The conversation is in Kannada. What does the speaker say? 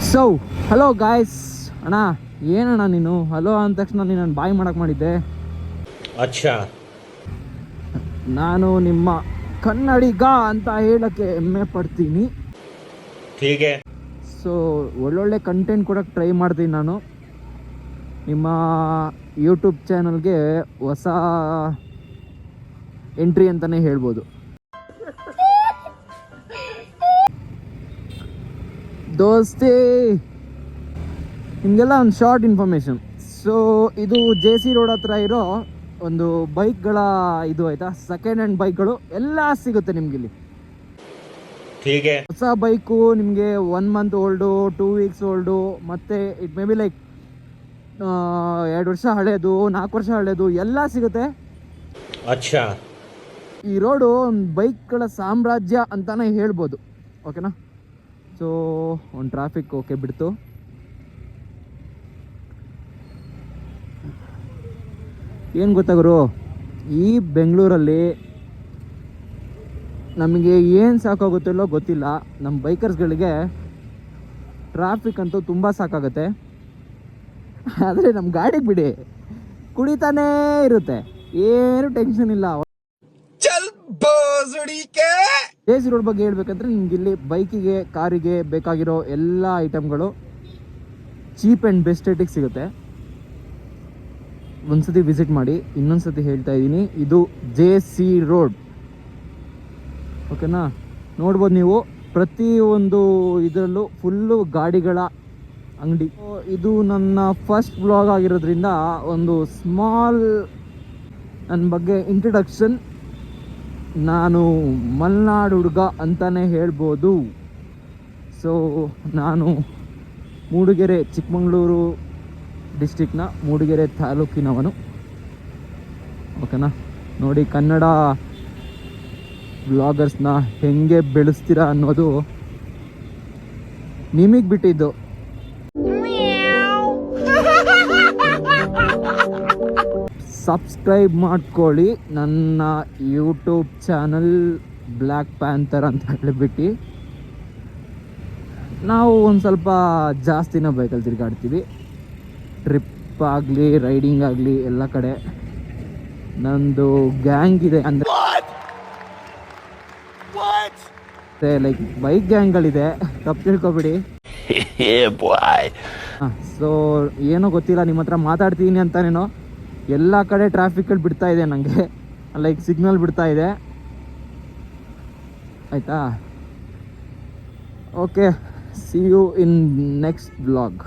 So hello guys. ಅಣ್ಣ ಏನಣ್ಣ ನೀನು ಹಲೋ ಅಂದ ತಕ್ಷಣ ನೀನು ನಾನು ಬಾಯ್ ಮಾಡಕ್ಕೆ ಮಾಡಿದ್ದೆ. ಅಚ್ಚಾ, ನಾನು ನಿಮ್ಮ ಕನ್ನಡಿಗ ಅಂತ ಹೇಳಕ್ಕೆ ಹೆಮ್ಮೆ ಪಡ್ತೀನಿ. ಹೀಗೆ ಸೊ ಒಳ್ಳೊಳ್ಳೆ ಕಂಟೆಂಟ್ ಕೊಡೋಕ್ಕೆ ಟ್ರೈ ಮಾಡ್ತೀನಿ ನಾನು. ನಿಮ್ಮ ಯೂಟ್ಯೂಬ್ ಚಾನಲ್ಗೆ ಹೊಸ ಎಂಟ್ರಿ ಅಂತಲೇ ಹೇಳ್ಬೋದು. ದೋಸ್ತಿ ನಿಮಗೆಲ್ಲ ಒಂದು ಶಾರ್ಟ್ ಇನ್ಫಾರ್ಮೇಷನ್. ಸೊ ಇದು JC ರೋಡ್ ಹತ್ರ ಇರೋ ಒಂದು ಬೈಕ್ಗಳ ಇದು ಆಯಿತಾ, ಸೆಕೆಂಡ್ ಹ್ಯಾಂಡ್ ಬೈಕ್ಗಳು ಎಲ್ಲ ಸಿಗುತ್ತೆ ನಿಮಗಿಲ್ಲಿ. ಹೀಗೆ ಹೊಸ ಬೈಕು ನಿಮಗೆ 1 ಮಂತ್ ಓಲ್ಡು, 2 ವೀಕ್ಸ್ ಓಲ್ಡು, ಮತ್ತು ಇಟ್ ಮೇ ಬಿ ಲೈಕ್ 2 ವರ್ಷ ಹಳೇದು, 4 ವರ್ಷ ಹಳೇದು ಎಲ್ಲ ಸಿಗುತ್ತೆ. ಅಚ್ಚಾ, ಈ ರೋಡು ಒಂದು ಬೈಕ್ಗಳ ಸಾಮ್ರಾಜ್ಯ ಅಂತಲೇ ಹೇಳ್ಬೋದು. ಓಕೆನಾ? ಸೊ ಒಂದು ಟ್ರಾಫಿಕ್ ಓಕೆ ಬಿಡ್ತು. ಏನು ಗೊತ್ತಾಗ್ರು, ಈ ಬೆಂಗಳೂರಲ್ಲಿ ನಮಗೆ ಏನು ಸಾಕಾಗುತ್ತಿಲ್ಲೋ ಗೊತ್ತಿಲ್ಲ. ನಮ್ಮ ಬೈಕರ್ಸ್ಗಳಿಗೆ ಟ್ರಾಫಿಕ್ ಅಂತೂ ತುಂಬ ಸಾಕಾಗುತ್ತೆ. ಆದರೆ ನಮ್ಮ ಗಾಡಿಗೆ ಬಿಡಿ, ಕುಡಿತಾನೇ ಇರುತ್ತೆ, ಏನು ಟೆನ್ಷನ್ ಇಲ್ಲ. JC ರೋಡ್ ಬಗ್ಗೆ ಹೇಳ್ಬೇಕಂದ್ರೆ ನಿಮ್ಗೆ ಇಲ್ಲಿ ಬೈಕಿಗೆ, ಕಾರಿಗೆ ಬೇಕಾಗಿರೋ ಎಲ್ಲ ಐಟಮ್ಗಳು ಚೀಪ್ ಆ್ಯಂಡ್ ಬೆಸ್ಟ್ ರೇಟಿಗೆ ಸಿಗುತ್ತೆ. ಒಂದ್ಸತಿ ವಿಸಿಟ್ ಮಾಡಿ. ಇನ್ನೊಂದ್ಸತಿ ಹೇಳ್ತಾ ಇದ್ದೀನಿ, ಇದು JC ರೋಡ್. ಓಕೆನಾ? ನೋಡ್ಬೋದು ನೀವು, ಪ್ರತಿಯೊಂದು ಇದರಲ್ಲೂ ಫುಲ್ಲು ಗಾಡಿಗಳ ಅಂಗಡಿ. ಇದು ನನ್ನ ಫಸ್ಟ್ ಬ್ಲಾಗ್ ಆಗಿರೋದ್ರಿಂದ ಒಂದು ಸ್ಮಾಲ್ ನನ್ನ ಬಗ್ಗೆ ಇಂಟ್ರಡಕ್ಷನ್. ನಾನು ಮಲೆನಾಡು ಹುಡುಗ ಅಂತಲೇ ಹೇಳ್ಬೋದು. ಸೊ ನಾನು ಮೂಡಿಗೆರೆ, ಚಿಕ್ಕಮಗಳೂರು ಡಿಸ್ಟಿಕ್ನ ಮೂಡಿಗೆರೆ ತಾಲೂಕಿನವನು. ಓಕೆನಾ? ನೋಡಿ, ಕನ್ನಡ ಬ್ಲಾಗರ್ಸ್ನ ಹೆಂಗೆ ಬೆಳೆಸ್ತೀರಾ ಅನ್ನೋದು ನಿಮಗೆ ಬಿಟ್ಟಿದ್ದು. ಸಬ್ಸ್ಕ್ರೈಬ್ ಮಾಡ್ಕೊಳ್ಳಿ ನನ್ನ ಯೂಟ್ಯೂಬ್ ಚಾನಲ್ ಬ್ಲ್ಯಾಕ್ ಪ್ಯಾಂಥರ್ ಅಂತ ಹೇಳಿಬಿಟ್ಟು. ನಾವು ಒಂದು ಸ್ವಲ್ಪ ಜಾಸ್ತಿನ ಬೈಕಲ್ಲಿ ತಿರುಗಾಡ್ತೀವಿ. ಟ್ರಿಪ್ ಆಗಲಿ, ರೈಡಿಂಗ್ ಆಗಲಿ, ಎಲ್ಲ ಕಡೆ ನಂದು ಗ್ಯಾಂಗ್ ಇದೆ. ಅಂದರೆ ಲೈಕ್ ಬೈಕ್ ಗ್ಯಾಂಗ್ಗಳಿದೆ, ತಪ್ಪು ತಿಳ್ಕೊಬಿಡಿ. ಸೊ ಏನೋ ಗೊತ್ತಿಲ್ಲ, ನಿಮ್ಮ ಹತ್ರ ಮಾತಾಡ್ತೀನಿ ಅಂತಾನೇನೋ ಎಲ್ಲ ಕಡೆ ಟ್ರಾಫಿಕಲ್ಲಿ ಬಿಡ್ತಾ ಇದೆ ನನಗೆ, ಲೈಕ್ ಸಿಗ್ನಲ್ ಬಿಡ್ತಾ ಇದೆ. ಆಯಿತಾ? Okay, see you in next blog.